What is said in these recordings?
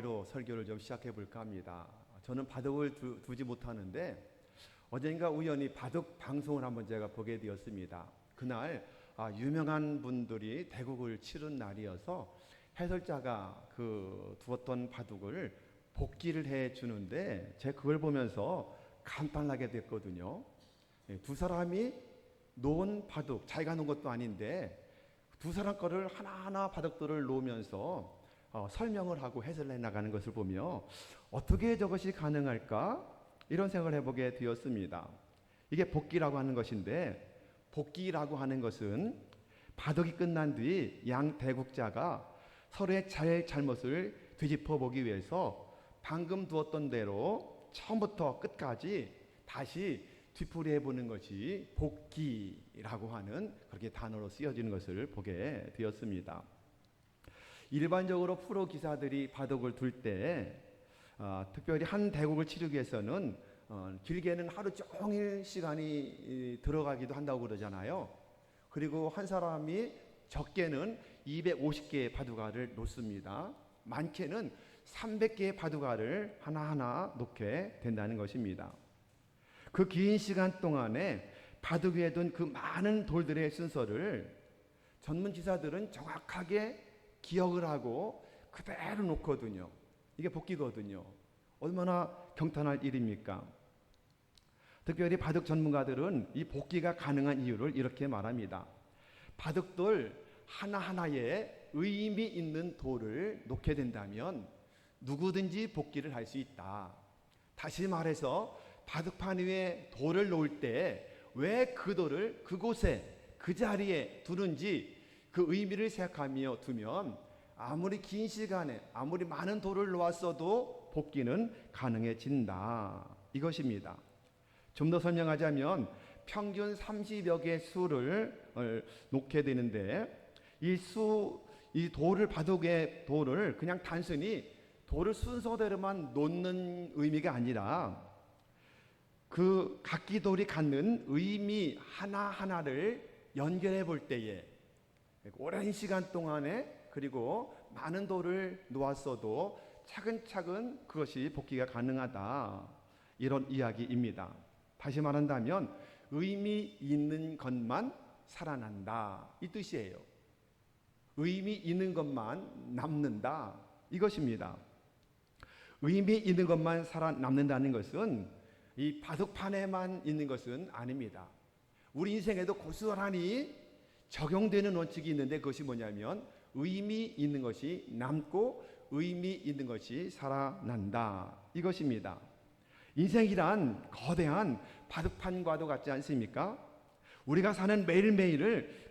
이야기로 설교를 좀 시작해 볼까 합니다. 저는 바둑을 두지 못하는데 어젠가 우연히 바둑 방송을 한번 제가 보게 되었습니다. 그날 유명한 분들이 대국을 치른 날이어서 해설자가 두었던 바둑을 복기를 해 주는데 제가 그걸 보면서 감탄하게 됐거든요. 두 사람이 놓은 바둑, 자기가 놓은 것도 아닌데 두 사람 거를 하나하나 바둑들을 놓으면서 설명을 하고 해설을 해나가는 것을 보며 어떻게 저것이 가능할까? 이런 생각을 해보게 되었습니다. 이게 복기라고 하는 것인데, 복기라고 하는 것은 바둑이 끝난 뒤 양 대국자가 서로의 잘못을 되짚어 보기 위해서 방금 두었던 대로 처음부터 끝까지 다시 뒤풀이해 보는 것이 복기라고 하는 그렇게 단어로 쓰여지는 것을 보게 되었습니다. 일반적으로 프로 기사들이 바둑을 둘 때 특별히 한 대국을 치르기 위해서는 길게는 하루 종일 시간이 들어가기도 한다고 그러잖아요. 그리고 한 사람이 적게는 250개의 바둑알을 놓습니다. 많게는 300개의 바둑알을 하나하나 놓게 된다는 것입니다. 그 긴 시간 동안에 바둑 위에 둔 그 많은 돌들의 순서를 전문 기사들은 정확하게 기억을 하고 그대로 놓거든요. 이게 복기거든요. 얼마나 경탄할 일입니까? 특별히 바둑 전문가들은 이 복기가 가능한 이유를 이렇게 말합니다. 바둑돌 하나하나에 의미 있는 돌을 놓게 된다면 누구든지 복기를 할 수 있다. 다시 말해서 바둑판 위에 돌을 놓을 때 왜 그 돌을 그곳에 그 자리에 두는지 그 의미를 생각하며 두면 아무리 긴 시간에 아무리 많은 돌을 놓았어도 복기는 가능해진다. 이것입니다. 좀 더 설명하자면 평균 30여 개의 수를 놓게 되는데 이 돌을 바둑의 돌을 그냥 단순히 돌을 순서대로만 놓는 의미가 아니라 그 각기 돌이 갖는 의미 하나하나를 연결해 볼 때에 오랜 시간 동안에 그리고 많은 돌을 놓았어도 차근차근 그것이 복기가 가능하다. 이런 이야기입니다. 다시 말한다면 의미 있는 것만 살아난다. 이 뜻이에요. 의미 있는 것만 남는다. 이것입니다. 의미 있는 것만 살아남는다는 것은 이 바둑판에만 있는 것은 아닙니다. 우리 인생에도 고스란히 적용되는 원칙이 있는데 그것이 뭐냐면 의미 있는 것이 남고 의미 있는 것이 살아난다. 이것입니다. 인생이란 거대한 바둑판과도 같지 않습니까? 우리가 사는 매일매일을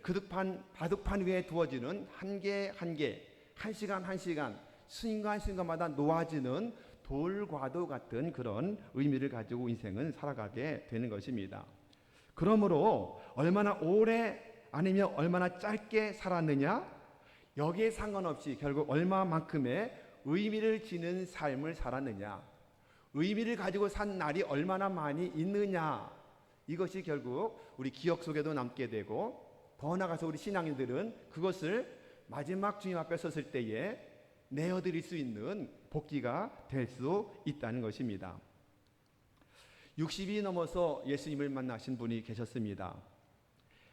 바둑판 위에 두어지는 한 개 한 개, 한 시간 한 시간, 순간순간마다 놓아지는 돌과도 같은 그런 의미를 가지고 인생은 살아가게 되는 것입니다. 그러므로 얼마나 오래 아니면 얼마나 짧게 살았느냐, 여기에 상관없이 결국 얼마만큼의 의미를 지닌 삶을 살았느냐, 의미를 가지고 산 날이 얼마나 많이 있느냐, 이것이 결국 우리 기억 속에도 남게 되고 더 나아가서 우리 신앙인들은 그것을 마지막 주님 앞에 섰을 때에 내어드릴 수 있는 복기가 될 수 있다는 것입니다. 60이 넘어서 예수님을 만나신 분이 계셨습니다.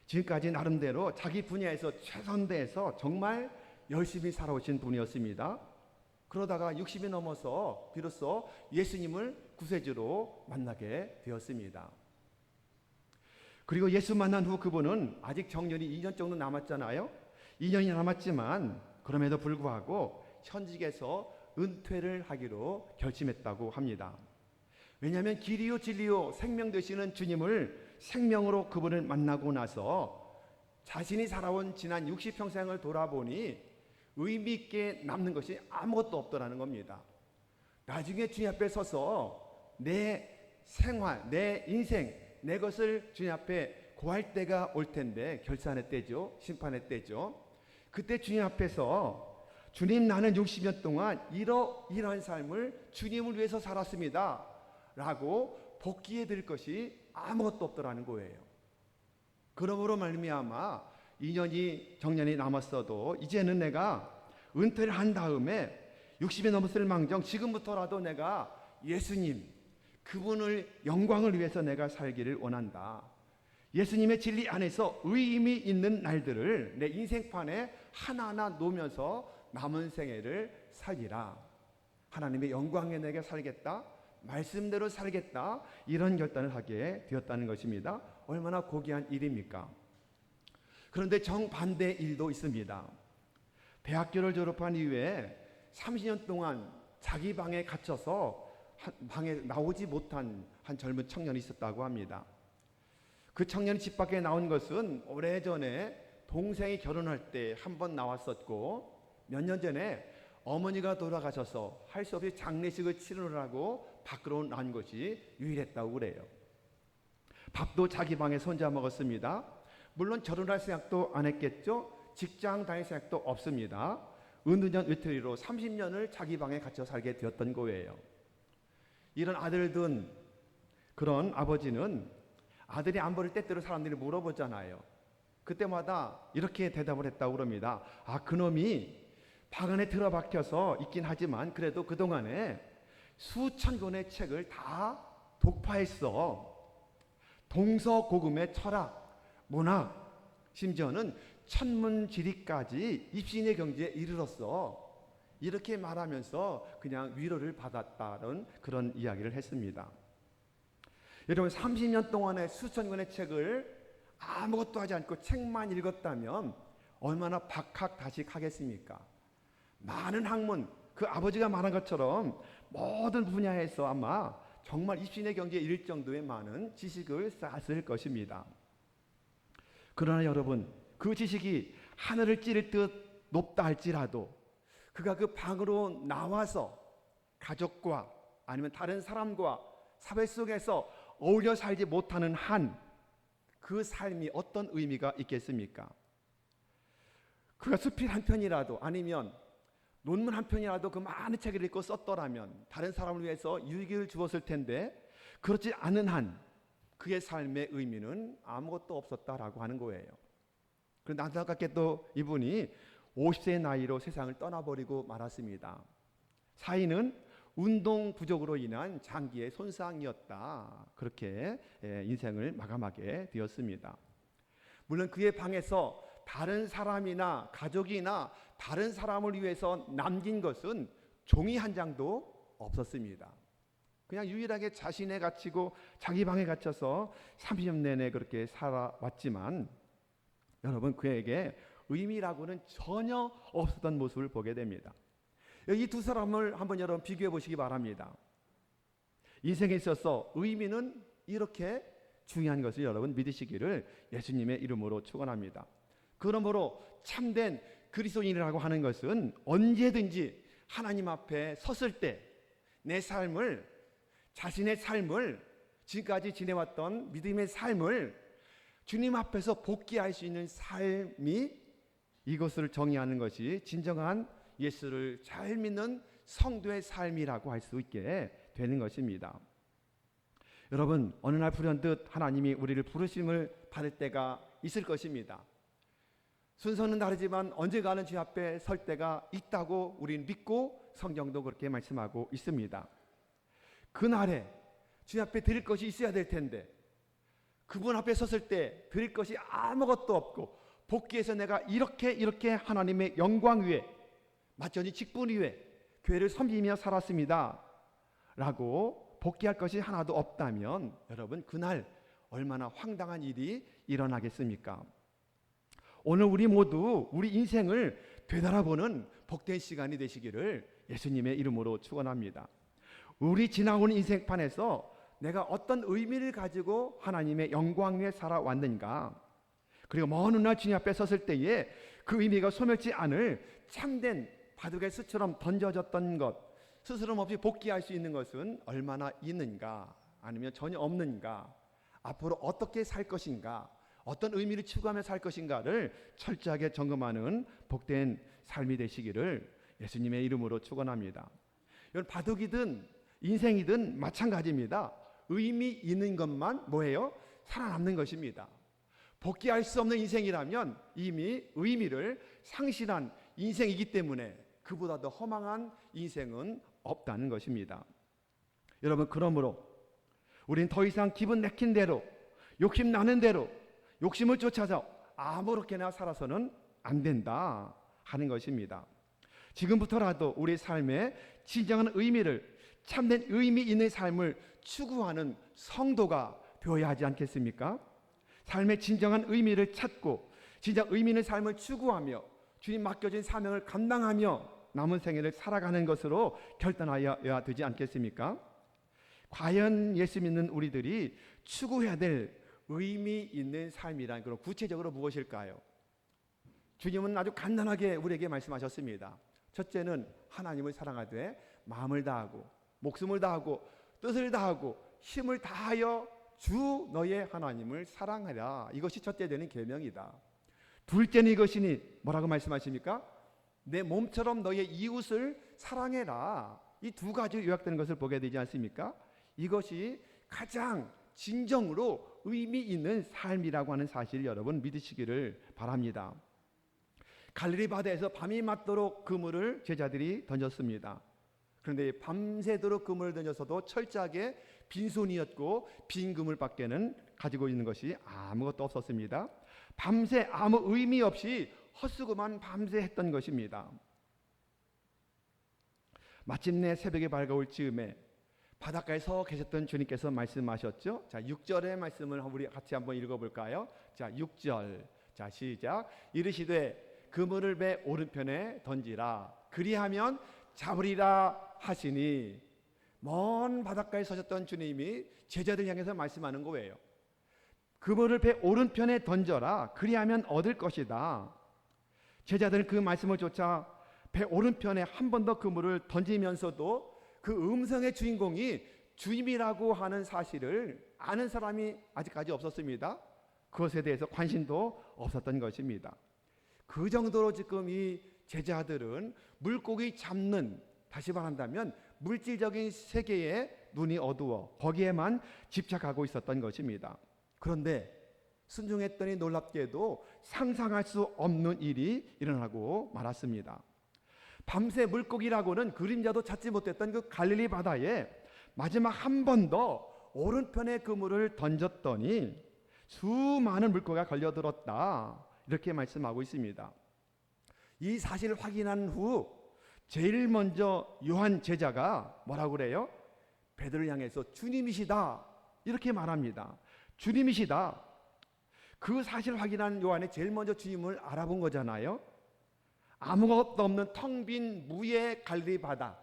지금까지 나름대로 자기 분야에서 최선을 다해서 정말 열심히 살아오신 분이었습니다. 그러다가 60이 넘어서 비로소 예수님을 구세주로 만나게 되었습니다. 그리고 예수 만난 후 그분은 아직 정년이 2년 정도 남았잖아요. 2년이 남았지만 그럼에도 불구하고 현직에서 은퇴를 하기로 결심했다고 합니다. 왜냐하면 길이요 진리요 생명 되시는 주님을 생명으로 그분을 만나고 나서 자신이 살아온 지난 60평생을 돌아보니 의미 있게 남는 것이 아무것도 없더라는 겁니다. 나중에 주님 앞에 서서 내 생활, 내 인생, 내 것을 주님 앞에 고할 때가 올 텐데, 결산의 때죠. 심판의 때죠. 그때 주님 앞에서 주님, 나는 60년 동안 이러한 삶을 주님을 위해서 살았습니다 라고 복기해 드릴 것이 아무것도 없더라는 거예요. 그러므로 말미암아 2년이 정년이 남았어도 이제는 내가 은퇴를 한 다음에 60이 넘었을 망정 지금부터라도 내가 예수님, 그분을 영광을 위해서 내가 살기를 원한다. 예수님의 진리 안에서 의미 있는 날들을 내 인생판에 하나하나 놓으면서 남은 생애를 살리라. 하나님의 영광에 내게 살겠다, 말씀대로 살겠다, 이런 결단을 하게 되었다는 것입니다. 얼마나 고귀한 일입니까? 그런데 정반대의 일도 있습니다. 대학교를 졸업한 이후에 30년 동안 자기 방에 갇혀서 방에 나오지 못한 한 젊은 청년이 있었다고 합니다. 그 청년이 집 밖에 나온 것은 오래전에 동생이 결혼할 때 한 번 나왔었고, 몇 년 전에 어머니가 돌아가셔서 할 수 없이 장례식을 치르느라고 밖으로 나온 것이 유일했다고 그래요. 밥도 자기 방에서 혼자 먹었습니다. 물론 결혼할 생각도 안 했겠죠. 직장 다닐 생각도 없습니다. 은둔형 외톨이로 30년을 자기 방에 갇혀 살게 되었던 거예요. 이런 아들을 둔 그런 아버지는 아들이 안 버릴 때때로 사람들이 물어보잖아요. 그때마다 이렇게 대답을 했다고 그럽니다. 그놈이 방 안에 들어박혀서 있긴 하지만 그래도 그동안에 수천 권의 책을 다 독파했어. 동서고금의 철학, 문학, 심지어는 천문지리까지 입신의 경지에 이르렀어. 이렇게 말하면서 그냥 위로를 받았다는 그런 이야기를 했습니다. 여러분, 30년 동안에 수천 권의 책을 아무것도 하지 않고 책만 읽었다면 얼마나 박학다식하겠습니까? 많은 학문, 그 아버지가 말한 것처럼 모든 분야에서 아마 정말 입신의 경지에 이를 정도의 많은 지식을 쌓았을 것입니다. 그러나 여러분, 그 지식이 하늘을 찌를 듯 높다 할지라도 그가 그 방으로 나와서 가족과 아니면 다른 사람과 사회 속에서 어울려 살지 못하는 한 그 삶이 어떤 의미가 있겠습니까? 그가 수필 한 편이라도 아니면 논문 한 편이라도 그 많은 책을 읽고 썼더라면 다른 사람을 위해서 유익을 주었을 텐데, 그렇지 않은 한 그의 삶의 의미는 아무것도 없었다라고 하는 거예요. 그런데 안타깝게도 이분이 50세의 나이로 세상을 떠나버리고 말았습니다. 사인은 운동 부족으로 인한 장기의 손상이었다, 그렇게 인생을 마감하게 되었습니다. 물론 그의 방에서 다른 사람이나 가족이나 다른 사람을 위해서 남긴 것은 종이 한 장도 없었습니다. 그냥 유일하게 자신에 갇히고 자기 방에 갇혀서 30년 내내 그렇게 살아왔지만 여러분, 그에게 의미라고는 전혀 없었던 모습을 보게 됩니다. 이 두 사람을 한번 여러분 비교해 보시기 바랍니다. 인생에 있어서 의미는 이렇게 중요한 것을 여러분 믿으시기를 예수님의 이름으로 축원합니다. 그러므로 참된 그리스도인이라고 하는 것은 언제든지 하나님 앞에 섰을 때 내 삶을, 자신의 삶을, 지금까지 지내왔던 믿음의 삶을 주님 앞에서 복귀할 수 있는 삶이, 이것을 정의하는 것이 진정한 예수를 잘 믿는 성도의 삶이라고 할 수 있게 되는 것입니다. 여러분, 어느 날 불현듯 하나님이 우리를 부르심을 받을 때가 있을 것입니다. 순서는 다르지만 언젠가는 주님 앞에 설 때가 있다고 우리는 믿고 성경도 그렇게 말씀하고 있습니다. 그날에 주님 앞에 드릴 것이 있어야 될 텐데 그분 앞에 섰을 때 드릴 것이 아무것도 없고 복귀해서 내가 이렇게 하나님의 영광 위에 마천히 직분 위에 교회를 섬기며 살았습니다 라고 복귀할 것이 하나도 없다면 여러분, 그날 얼마나 황당한 일이 일어나겠습니까? 오늘 우리 모두 우리 인생을 되돌아보는 복된 시간이 되시기를 예수님의 이름으로 축원합니다. 우리 지나온 인생판에서 내가 어떤 의미를 가지고 하나님의 영광 위에 살아왔는가, 그리고 먼 훗날 주님 앞에 섰을 때에 그 의미가 소멸치 않을 참된 바둑의 수처럼 던져졌던 것, 스스럼 없이 복귀할 수 있는 것은 얼마나 있는가, 아니면 전혀 없는가, 앞으로 어떻게 살 것인가, 어떤 의미를 추구하며 살 것인가를 철저하게 점검하는 복된 삶이 되시기를 예수님의 이름으로 축원합니다. 여러분, 바둑이든 인생이든 마찬가지입니다. 의미 있는 것만 뭐예요? 살아남는 것입니다. 복귀할 수 없는 인생이라면 이미 의미를 상실한 인생이기 때문에 그보다 더 허망한 인생은 없다는 것입니다. 여러분, 그러므로 우린 더 이상 기분 내킨 대로, 욕심 나는 대로, 욕심을 쫓아서 아무렇게나 살아서는 안 된다 하는 것입니다. 지금부터라도 우리 삶의 진정한 의미를, 참된 의미 있는 삶을 추구하는 성도가 되어야 하지 않겠습니까? 삶의 진정한 의미를 찾고 진짜 의미 있는 삶을 추구하며 주님 맡겨진 사명을 감당하며 남은 생애를 살아가는 것으로 결단하여야 되지 않겠습니까? 과연 예수 믿는 우리들이 추구해야 될 의미 있는 삶이란 그럼 구체적으로 무엇일까요? 주님은 아주 간단하게 우리에게 말씀하셨습니다. 첫째는 하나님을 사랑하되 마음을 다하고 목숨을 다하고 뜻을 다하고 힘을 다하여 주 너의 하나님을 사랑하라. 이것이 첫째 되는 계명이다. 둘째는 이것이니 뭐라고 말씀하십니까? 내 몸처럼 너의 이웃을 사랑해라. 이 두 가지로 요약되는 것을 보게 되지 않습니까? 이것이 가장 진정으로 의미 있는 삶이라고 하는 사실을 여러분 믿으시기를 바랍니다. 갈릴리 바다에서 밤이 맞도록 그물을 제자들이 던졌습니다. 그런데 밤새도록 그물을 던져서도 철저하게 빈손이었고 빈 그물밖에는 가지고 있는 것이 아무것도 없었습니다. 밤새 아무 의미 없이 헛수고만 밤새 했던 것입니다. 마침내 새벽이 밝아올 즈음에 바닷가에 서 계셨던 주님께서 말씀하셨죠. 자, 6절의 말씀을 우리 같이 한번 읽어볼까요? 자, 6절. 자, 시작. 이르시되 그물을 배 오른편에 던지라. 그리하면 잡으리라 하시니. 먼 바닷가에 서셨던 주님이 제자들 향해서 말씀하는 거예요. 그물을 배 오른편에 던져라. 그리하면 얻을 것이다. 제자들은 그 말씀을 쫓아 배 오른편에 한 번 더 그물을 던지면서도 그 음성의 주인공이 주님이라고 하는 사실을 아는 사람이 아직까지 없었습니다. 그것에 대해서 관심도 없었던 것입니다. 그 정도로 지금 이 제자들은 물고기 잡는, 다시 말한다면 물질적인 세계에 눈이 어두워 거기에만 집착하고 있었던 것입니다. 그런데 순종했더니 놀랍게도 상상할 수 없는 일이 일어나고 말았습니다. 밤새 물고기라고는 그림자도 찾지 못했던 그 갈릴리 바다에 마지막 한 번 더 오른편에 그물을 던졌더니 수많은 물고기가 걸려들었다. 이렇게 말씀하고 있습니다. 이 사실을 확인한 후 제일 먼저 요한 제자가 뭐라고 그래요? 베드로를 향해서 주님이시다 이렇게 말합니다. 주님이시다. 그 사실을 확인한 요한이 제일 먼저 주님을 알아본 거잖아요. 아무것도 없는 텅 빈 무의 갈릴리 바다,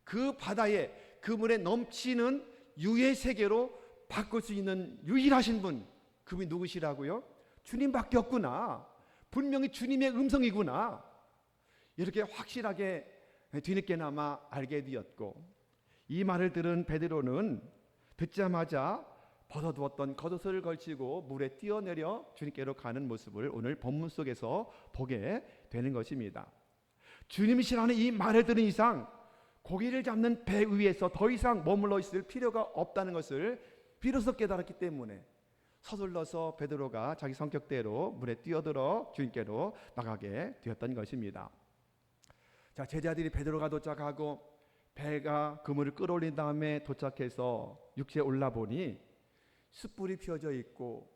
그 바다에 그물에 넘치는 유의 세계로 바꿀 수 있는 유일하신 분, 그분이 누구시라고요? 주님밖에 없구나. 분명히 주님의 음성이구나. 이렇게 확실하게 뒤늦게나마 알게 되었고, 이 말을 들은 베드로는 듣자마자 벗어두었던 겉옷을 걸치고 물에 뛰어내려 주님께로 가는 모습을 오늘 본문 속에서 보게 되는 것입니다. 주님이시라는 이 말을 들은 이상 고기를 잡는 배 위에서 더 이상 머물러 있을 필요가 없다는 것을 비로소 깨달았기 때문에 서둘러서 베드로가 자기 성격대로 물에 뛰어들어 주님께로 나가게 되었던 것입니다. 자, 제자들이 베드로가 도착하고 배가 그물을 끌어올린 다음에 도착해서 육지에 올라보니 숯불이 피어져 있고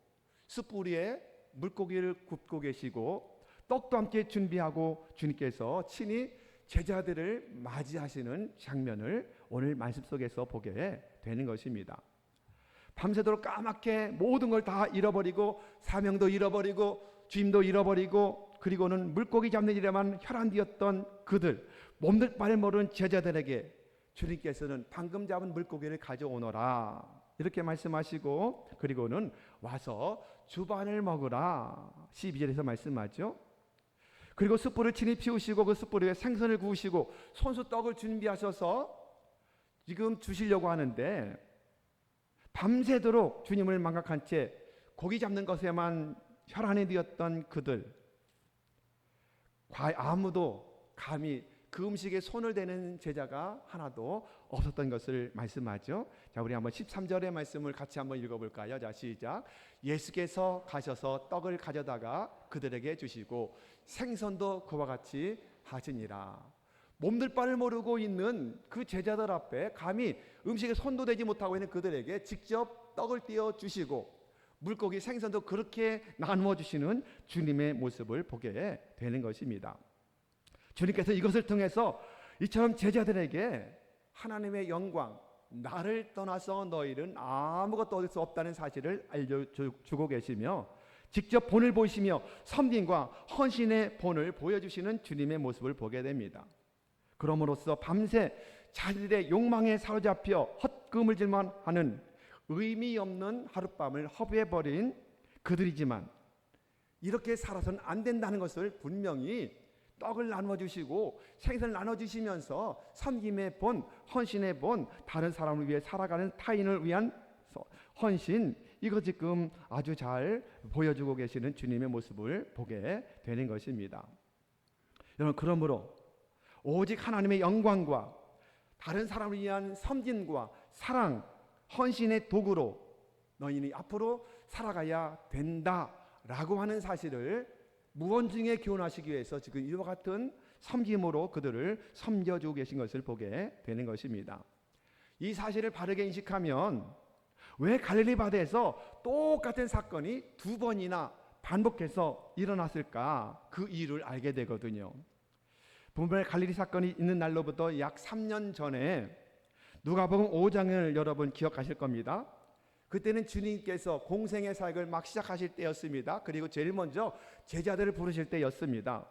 숯불 위에 물고기를 굽고 계시고 떡도 함께 준비하고 주님께서 친히 제자들을 맞이하시는 장면을 오늘 말씀 속에서 보게 되는 것입니다. 밤새도록 까맣게 모든 걸 다 잃어버리고 사명도 잃어버리고 주임도 잃어버리고 그리고는 물고기 잡는 일에만 혈안되었던 그들, 몸둘 바를 모르는 제자들에게 주님께서는 방금 잡은 물고기를 가져오너라 이렇게 말씀하시고 그리고는 와서 주반을 먹으라 12절에서 말씀하죠. 그리고 숯불을 친히 피우시고 그 숯불 위에 생선을 구우시고 손수 떡을 준비하셔서 지금 주시려고 하는데 밤새도록 주님을 망각한 채 고기 잡는 것에만 혈안이 되었던 그들, 아무도 감히 그 음식에 손을 대는 제자가 하나도 없었던 것을 말씀하죠. 자, 우리 한번 13절의 말씀을 같이 한번 읽어볼까요? 자, 시작. 예수께서 가셔서 떡을 가져다가 그들에게 주시고 생선도 그와 같이 하시니라. 몸둘 바를 모르고 있는 그 제자들 앞에 감히 음식에 손도 대지 못하고 있는 그들에게 직접 떡을 띄워 주시고 물고기 생선도 그렇게 나누어 주시는 주님의 모습을 보게 되는 것입니다. 주님께서 이것을 통해서 이처럼 제자들에게 하나님의 영광, 나를 떠나서 너희는 아무것도 얻을 수 없다는 사실을 알려주고 계시며 직접 본을 보이시며 섬김과 헌신의 본을 보여주시는 주님의 모습을 보게 됩니다. 그럼으로써 밤새 자신들의 욕망에 사로잡혀 헛금을질만 하는 의미 없는 하룻밤을 허비해버린 그들이지만 이렇게 살아서는 안 된다는 것을 분명히 떡을 나눠주시고 생선을 나눠주시면서 섬김의 본, 헌신의 본, 다른 사람을 위해 살아가는 타인을 위한 헌신, 이거 지금 아주 잘 보여주고 계시는 주님의 모습을 보게 되는 것입니다. 여러분, 그러므로 오직 하나님의 영광과 다른 사람을 위한 섬김과 사랑, 헌신의 도구로 너희는 앞으로 살아가야 된다라고 하는 사실을 무언중에 교훈하시기 위해서 지금 이와 같은 섬김으로 그들을 섬겨주고 계신 것을 보게 되는 것입니다. 이 사실을 바르게 인식하면 왜 갈릴리 바다에서 똑같은 사건이 두 번이나 반복해서 일어났을까, 그 이유를 알게 되거든요. 분별 갈릴리 사건이 있는 날로부터 약 3년 전에 누가복음 5장을 여러분 기억하실 겁니다. 그때는 주님께서 공생의 사역을 막 시작하실 때였습니다. 그리고 제일 먼저 제자들을 부르실 때였습니다.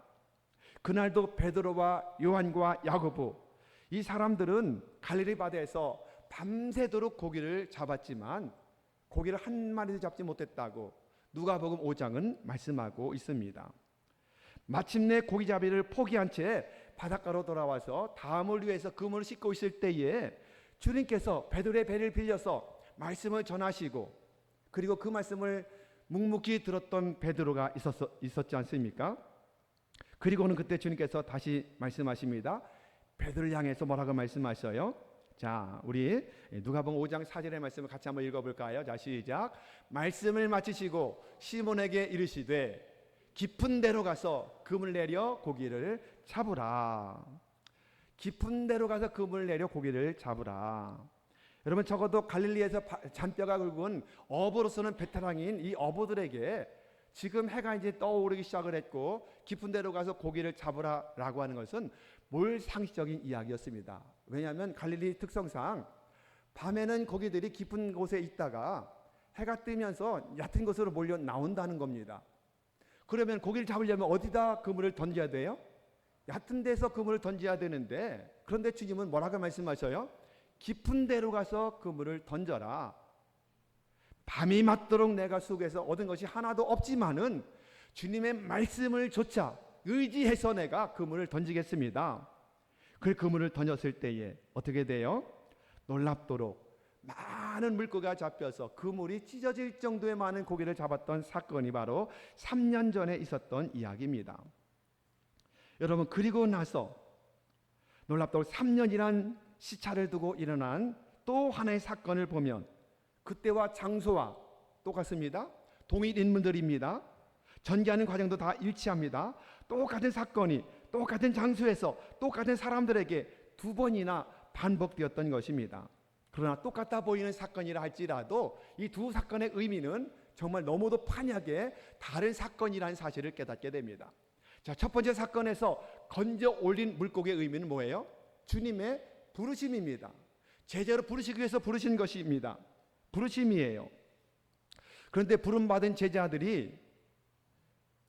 그날도 베드로와 요한과 야고보, 이 사람들은 갈릴리 바다에서 밤새도록 고기를 잡았지만 고기를 한 마리도 잡지 못했다고 누가복음 5장은 말씀하고 있습니다. 마침내 고기잡이를 포기한 채 바닷가로 돌아와서 다음을 위해서 그물을 씻고 있을 때에 주님께서 베드로의 배를 빌려서 말씀을 전하시고, 그리고 그 말씀을 묵묵히 들었던 베드로가 있었지 않습니까? 그리고는 그때 주님께서 다시 말씀하십니다. 베드로를 향해서 뭐라고 말씀하셔요? 자, 우리 누가복음 5장 4절의 말씀을 같이 한번 읽어볼까요? 자, 시작. 말씀을 마치시고 시몬에게 이르시되 깊은 데로 가서 그물 내려 고기를 잡으라. 깊은 데로 가서 그물 내려 고기를 잡으라. 여러분, 적어도 갈릴리에서 잔뼈가 굵은 어부로서는 베테랑인 이 어부들에게 지금 해가 이제 떠오르기 시작을 했고 깊은 데로 가서 고기를 잡으라라고 하는 것은 뭘 상식적인 이야기였습니다. 왜냐하면 갈릴리 특성상 밤에는 고기들이 깊은 곳에 있다가 해가 뜨면서 얕은 곳으로 몰려 나온다는 겁니다. 그러면 고기를 잡으려면 어디다 그물을 던져야 돼요? 얕은 데서 그물을 던져야 되는데, 그런데 주님은 뭐라고 말씀하셔요? 깊은 데로 가서 그물을 던져라. 밤이 맞도록 내가 속에서 얻은 것이 하나도 없지만은 주님의 말씀을 조차 의지해서 내가 그물을 던지겠습니다. 그 그물을 던졌을 때에 어떻게 돼요? 놀랍도록 많은 물고기가 잡혀서 그물이 찢어질 정도의 많은 고기를 잡았던 사건이 바로 3년 전에 있었던 이야기입니다. 여러분, 그리고 나서 놀랍도록 3년이란 시차를 두고 일어난 또 하나의 사건을 보면 그때와 장소와 똑같습니다. 동일 인물들입니다. 전개하는 과정도 다 일치합니다. 똑같은 사건이 똑같은 장소에서 똑같은 사람들에게 두 번이나 반복되었던 것입니다. 그러나 똑같아 보이는 사건이라 할지라도 이 두 사건의 의미는 정말 너무도 판이하게 다른 사건이라는 사실을 깨닫게 됩니다. 자, 첫 번째 사건에서 건져 올린 물고기의 의미는 뭐예요? 주님의 부르심입니다. 제자로 부르시기 위해서 부르신 것입니다. 부르심이에요. 그런데 부름받은 제자들이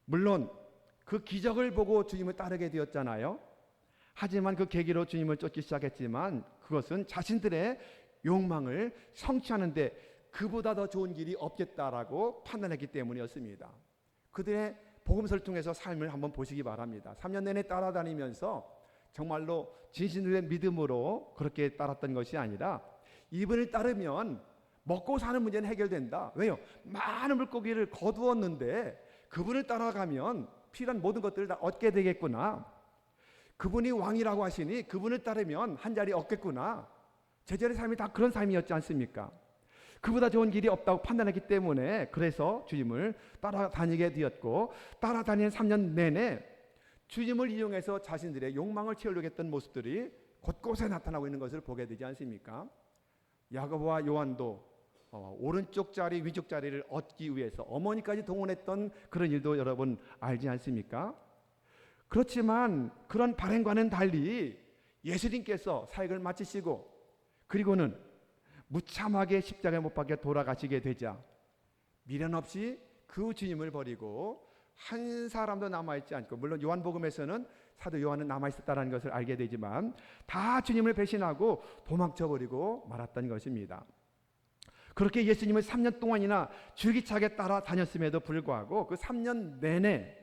물론 그 기적을 보고 주님을 따르게 되었잖아요. 하지만 그 계기로 주님을 쫓기 시작했지만 그것은 자신들의 욕망을 성취하는데 그보다 더 좋은 길이 없겠다라고 판단했기 때문이었습니다. 그들의 복음서를 통해서 삶을 한번 보시기 바랍니다. 3년 내내 따라다니면서 정말로 진실의 믿음으로 그렇게 따랐던 것이 아니라 이분을 따르면 먹고 사는 문제는 해결된다. 왜요? 많은 물고기를 거두었는데 그분을 따라가면 필요한 모든 것들을 다 얻게 되겠구나. 그분이 왕이라고 하시니 그분을 따르면 한 자리 얻겠구나. 제자의 삶이 다 그런 삶이었지 않습니까? 그보다 좋은 길이 없다고 판단했기 때문에 그래서 주님을 따라다니게 되었고 따라다니는 3년 내내 주님을 이용해서 자신들의 욕망을 채우려고 했던 모습들이 곳곳에 나타나고 있는 것을 보게 되지 않습니까? 야고보와 요한도 오른쪽 자리, 위쪽 자리를 얻기 위해서 어머니까지 동원했던 그런 일도 여러분 알지 않습니까? 그렇지만 그런 발행과는 달리 예수님께서 사역을 마치시고 그리고는 무참하게 십자가에 못 박혀 돌아가시게 되자 미련 없이 그 주님을 버리고 한 사람도 남아있지 않고, 물론 요한복음에서는 사도 요한은 남아있었다는 것을 알게 되지만 다 주님을 배신하고 도망쳐버리고 말았던 것입니다. 그렇게 예수님을 3년 동안이나 줄기차게 따라다녔음에도 불구하고 그 3년 내내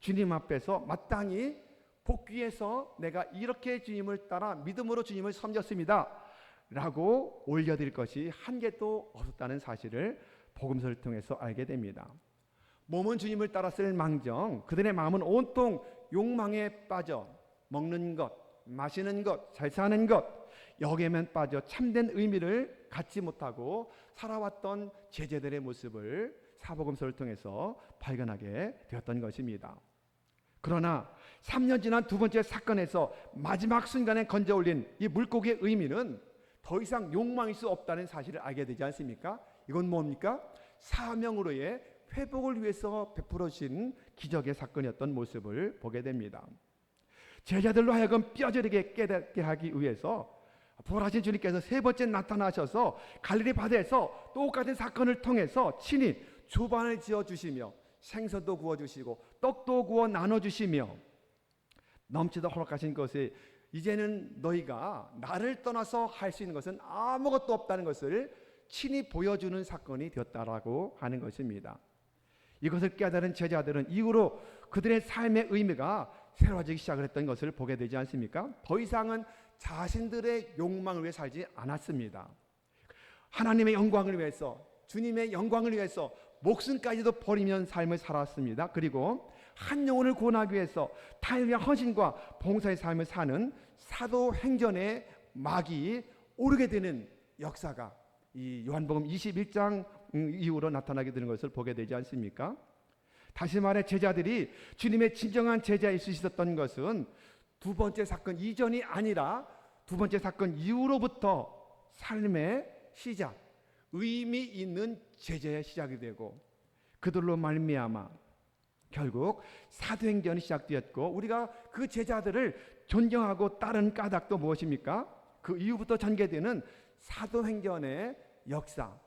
주님 앞에서 마땅히 복귀해서 내가 이렇게 주님을 따라 믿음으로 주님을 섬겼습니다 라고 올려드릴 것이 한 개도 없었다는 사실을 복음서를 통해서 알게 됩니다. 몸은 주님을 따랐을 망정 그들의 마음은 온통 욕망에 빠져 먹는 것, 마시는 것, 잘 사는 것 여기에만 빠져 참된 의미를 갖지 못하고 살아왔던 제자들의 모습을 사복음서를 통해서 발견하게 되었던 것입니다. 그러나 3년 지난 두 번째 사건에서 마지막 순간에 건져 올린 이 물고기의 의미는 더 이상 욕망일 수 없다는 사실을 알게 되지 않습니까? 이건 뭡니까? 사명으로의 회복을 위해서 베풀어진 기적의 사건이었던 모습을 보게 됩니다. 제자들로 하여금 뼈저리게 깨닫게 하기 위해서 부활하신 주님께서 세 번째 나타나셔서 갈릴리 바다에서 똑같은 사건을 통해서 친히 조반을 지어주시며 생선도 구워주시고 떡도 구워 나눠주시며 넘치도록 허락하신 것에 이제는 너희가 나를 떠나서 할 수 있는 것은 아무것도 없다는 것을 친히 보여주는 사건이 되었다라고 하는 것입니다. 이것을 깨달은 제자들은 이후로 그들의 삶의 의미가 새로워지기 시작을 했던 것을 보게 되지 않습니까? 더 이상은 자신들의 욕망을 위해 살지 않았습니다. 하나님의 영광을 위해서, 주님의 영광을 위해서 목숨까지도 버리면 삶을 살았습니다. 그리고 한 영혼을 구원하기 위해서 타인의 헌신과 봉사의 삶을 사는 사도행전의 막이 오르게 되는 역사가 이 요한복음 21장 이후로 나타나게 되는 것을 보게 되지 않습니까? 다시 말해 제자들이 주님의 진정한 제자일 수 있었던 것은 두 번째 사건 이전이 아니라 두 번째 사건 이후로부터 삶의 시작, 의미 있는 제자의 시작이 되고 그들로 말미암아 결국 사도행전이 시작되었고 우리가 그 제자들을 존경하고 따른 까닭도 무엇입니까? 그 이후부터 전개되는 사도행전의 역사,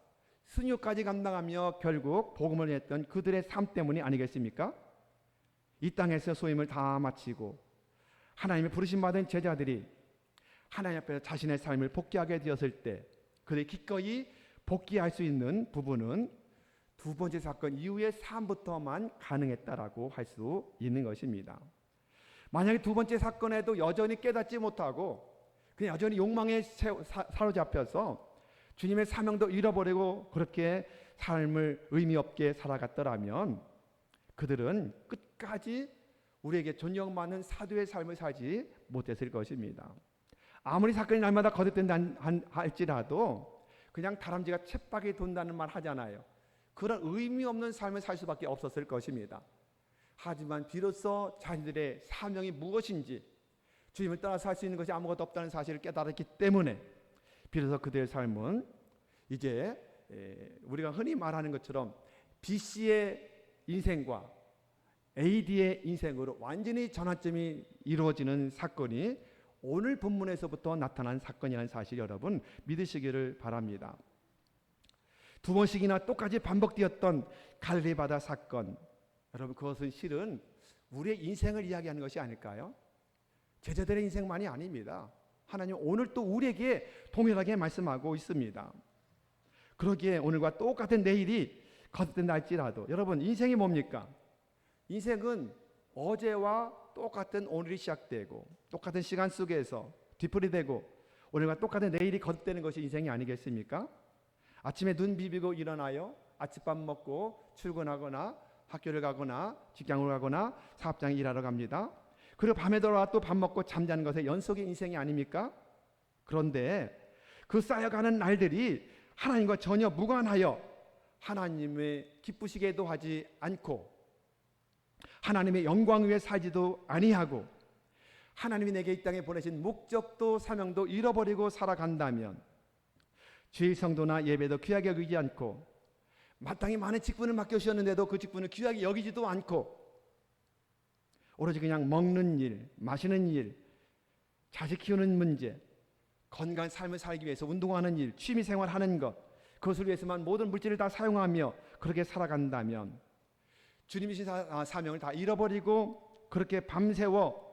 순교까지 감당하며 결국 복음을 했던 그들의 삶 때문이 아니겠습니까? 이 땅에서 소임을 다 마치고 하나님의 부르심받은 제자들이 하나님 앞에서 자신의 삶을 복귀하게 되었을 때 그들이 기꺼이 복귀할 수 있는 부분은 두 번째 사건 이후의 삶부터만 가능했다라고 할 수 있는 것입니다. 만약에 두 번째 사건에도 여전히 깨닫지 못하고 그냥 여전히 욕망에 사로잡혀서 주님의 사명도 잃어버리고 그렇게 삶을 의미 없게 살아갔더라면 그들은 끝까지 우리에게 존경받는 사도의 삶을 살지 못했을 것입니다. 아무리 사건이 날마다 거듭된다 할지라도 그냥 다람쥐가 쳇바퀴 돈다는 말 하잖아요. 그런 의미 없는 삶을 살 수밖에 없었을 것입니다. 하지만 비로소 자신들의 사명이 무엇인지 주님을 따라서 할 수 있는 것이 아무것도 없다는 사실을 깨달았기 때문에 비로소 그들의 삶은 이제 우리가 흔히 말하는 것처럼 BC의 인생과 AD의 인생으로 완전히 전환점이 이루어지는 사건이 오늘 본문에서부터 나타난 사건이라는 사실 여러분 믿으시기를 바랍니다. 두 번씩이나 똑같이 반복되었던 갈릴리 바다 사건, 여러분 그것은 실은 우리의 인생을 이야기하는 것이 아닐까요? 제자들의 인생만이 아닙니다. 하나님 오늘 또 우리에게 동일하게 말씀하고 있습니다. 그러기에 오늘과 똑같은 내일이 거듭된다 할지라도 여러분 인생이 뭡니까? 인생은 어제와 똑같은 오늘이 시작되고 똑같은 시간 속에서 뒤풀이되고 오늘과 똑같은 내일이 거듭되는 것이 인생이 아니겠습니까? 아침에 눈 비비고 일어나요. 아침밥 먹고 출근하거나 학교를 가거나 직장을 가거나 사업장에 일하러 갑니다. 그리고 밤에 돌아와 또 밥 먹고 잠자는 것의 연속의 인생이 아닙니까? 그런데 그 쌓여가는 날들이 하나님과 전혀 무관하여 하나님의 기쁘시게도 하지 않고 하나님의 영광 위에 살지도 아니하고 하나님이 내게 이 땅에 보내신 목적도 사명도 잃어버리고 살아간다면, 주일 성도나 예배도 귀하게 여기지 않고 마땅히 많은 직분을 맡겨주셨는데도 그 직분을 귀하게 여기지도 않고 오로지 그냥 먹는 일, 마시는 일, 자식 키우는 문제, 건강한 삶을 살기 위해서 운동하는 일, 취미생활하는 것, 그것을 위해서만 모든 물질을 다 사용하며 그렇게 살아간다면, 주님이 주신 사명을 다 잃어버리고 그렇게 밤새워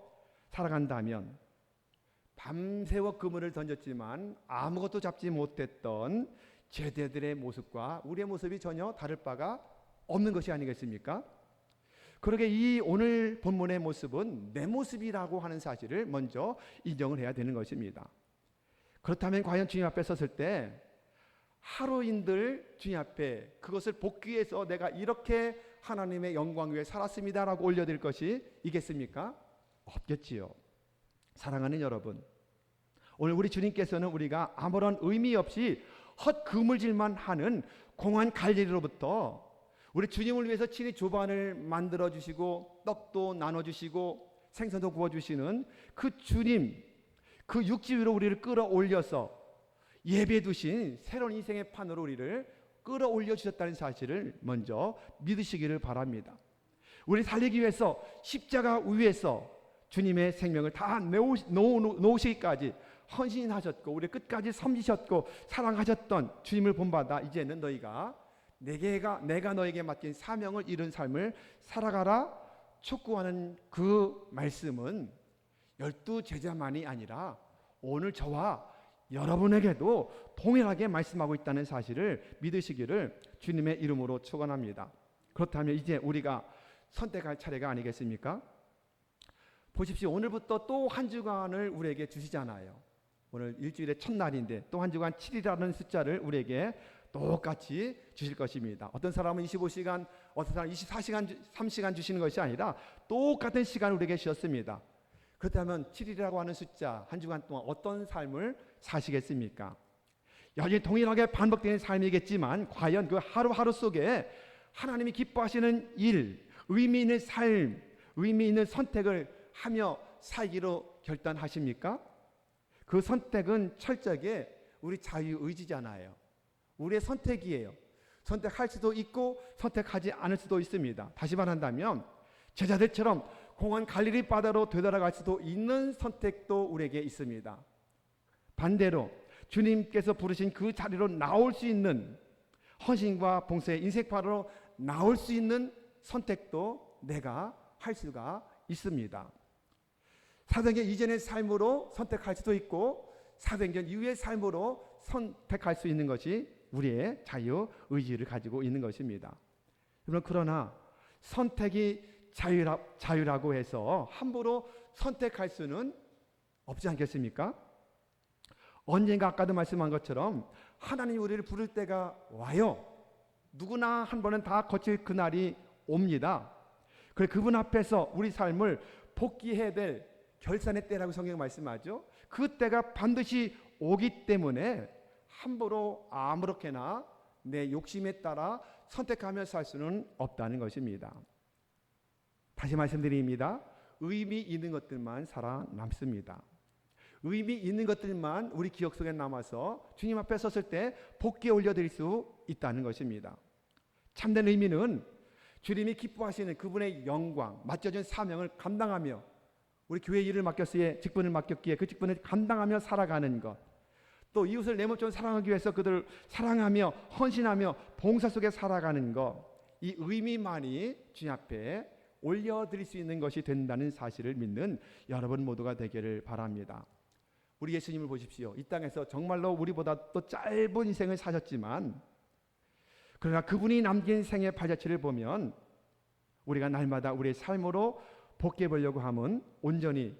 살아간다면, 밤새워 그물을 던졌지만 아무것도 잡지 못했던 제자들의 모습과 우리의 모습이 전혀 다를 바가 없는 것이 아니겠습니까? 그러게 이 오늘 본문의 모습은 내 모습이라고 하는 사실을 먼저 인정을 해야 되는 것입니다. 그렇다면 과연 주님 앞에 섰을 때 하루인들 주님 앞에 그것을 복귀해서 내가 이렇게 하나님의 영광 위에 살았습니다라고 올려드릴 것이 있겠습니까? 없겠지요. 사랑하는 여러분, 오늘 우리 주님께서는 우리가 아무런 의미 없이 헛 그물질만 하는 공한 갈릴리로부터 우리 주님을 위해서 친히 조반을 만들어 주시고 떡도 나눠 주시고 생선도 구워 주시는 그 주님, 그 육지 위로 우리를 끌어올려서 예배해 두신 새로운 인생의 판으로 우리를 끌어올려 주셨다는 사실을 먼저 믿으시기를 바랍니다. 우리 살리기 위해서 십자가 위에서 주님의 생명을 다 놓으시기까지 헌신하셨고 우리 끝까지 섬기셨고 사랑하셨던 주님을 본받아 이제는 너희가 내가 너에게 맡긴 사명을 이룬 삶을 살아가라 촉구하는 그 말씀은 12 제자만이 아니라 오늘 저와 여러분에게도 동일하게 말씀하고 있다는 사실을 믿으시기를 주님의 이름으로 축원합니다. 그렇다면 이제 우리가 선택할 차례가 아니겠습니까? 보십시오. 오늘부터 또 한 주간을 우리에게 주시잖아요. 오늘 일주일의 첫날인데 또 한 주간 7이라는 숫자를 우리에게 똑같이 주실 것입니다. 어떤 사람은 25시간, 어떤 사람은 24시간, 3시간 주시는 것이 아니라 똑같은 시간을 우리에게 주셨습니다. 그렇다면 7이라고 하는 숫자, 한 주간 동안 어떤 삶을 사시겠습니까? 여전히 동일하게 반복되는 삶이겠지만 과연 그 하루하루 속에 하나님이 기뻐하시는 일, 의미 있는 삶, 의미 있는 선택을 하며 살기로 결단하십니까? 그 선택은 철저하게 우리 자유의지잖아요. 우리의 선택이에요. 선택할 수도 있고 선택하지 않을 수도 있습니다. 다시 말한다면 제자들처럼 공원 갈릴리 바다로 되돌아갈 수도 있는 선택도 우리에게 있습니다. 반대로 주님께서 부르신 그 자리로 나올 수 있는 헌신과 봉사의 인생파로 나올 수 있는 선택도 내가 할 수가 있습니다. 사도행전 이전의 삶으로 선택할 수도 있고 사도행전 이후의 삶으로 선택할 수 있는 것이 우리의 자유의지를 가지고 있는 것입니다. 그러나 선택이 자유라고 해서 함부로 선택할 수는 없지 않겠습니까? 언젠가 아까도 말씀한 것처럼 하나님이 우리를 부를 때가 와요. 누구나 한 번은 다 거칠 그날이 옵니다. 그분 앞에서 우리 삶을 복귀해야 될 결산의 때라고 성경 말씀하죠. 그 때가 반드시 오기 때문에 함부로 아무렇게나 내 욕심에 따라 선택하며 살 수는 없다는 것입니다. 다시 말씀드립니다. 의미 있는 것들만 살아남습니다. 의미 있는 것들만 우리 기억 속에 남아서 주님 앞에 섰을 때 복귀에 올려드릴 수 있다는 것입니다. 참된 의미는 주님이 기뻐하시는 그분의 영광, 맡겨진 사명을 감당하며 우리 교회 일을 맡겼기에 직분을 맡겼기에 그 직분을 감당하며 살아가는 것, 또 이웃을 내 몸처럼 사랑하기 위해서 그들을 사랑하며 헌신하며 봉사 속에 살아가는 것, 이 의미만이 주님 앞에 올려드릴 수 있는 것이 된다는 사실을 믿는 여러분 모두가 되기를 바랍니다. 우리 예수님을 보십시오. 이 땅에서 정말로 우리보다 또 짧은 인생을 사셨지만 그러나 그분이 남긴 생의 발자취를 보면 우리가 날마다 우리의 삶으로 복귀해 보려고 하면 온전히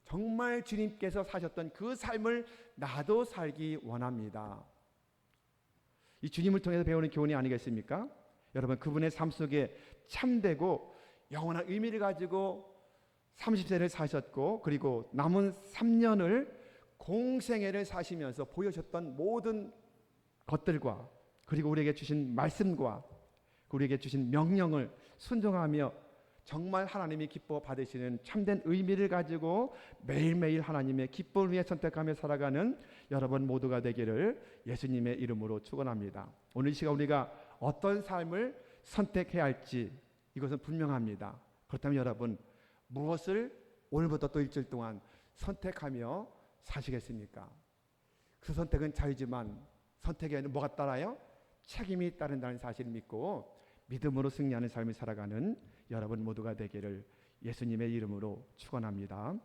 정말 주님께서 사셨던 그 삶을 나도 살기 원합니다. 이 주님을 통해서 배우는 교훈이 아니겠습니까? 여러분, 그분의 삶 속에 참되고 영원한 의미를 가지고 30세를 사셨고 그리고 남은 3년을 공생애를 사시면서 보여주셨던 모든 것들과 그리고 우리에게 주신 말씀과 우리에게 주신 명령을 순종하며 정말 하나님이 기뻐 받으시는 참된 의미를 가지고 매일매일 하나님의 기쁨을 위해 선택하며 살아가는 여러분 모두가 되기를 예수님의 이름으로 축원합니다. 오늘 이 시간 우리가 어떤 삶을 선택해야 할지 이것은 분명합니다. 그렇다면 여러분 무엇을 오늘부터 또 일주일 동안 선택하며 사시겠습니까? 그 선택은 자유지만 선택에는 뭐가 따라요? 책임이 따른다는 사실을 믿고 믿음으로 승리하는 삶을 살아가는 여러분 모두가 되기를 예수님의 이름으로 축원합니다.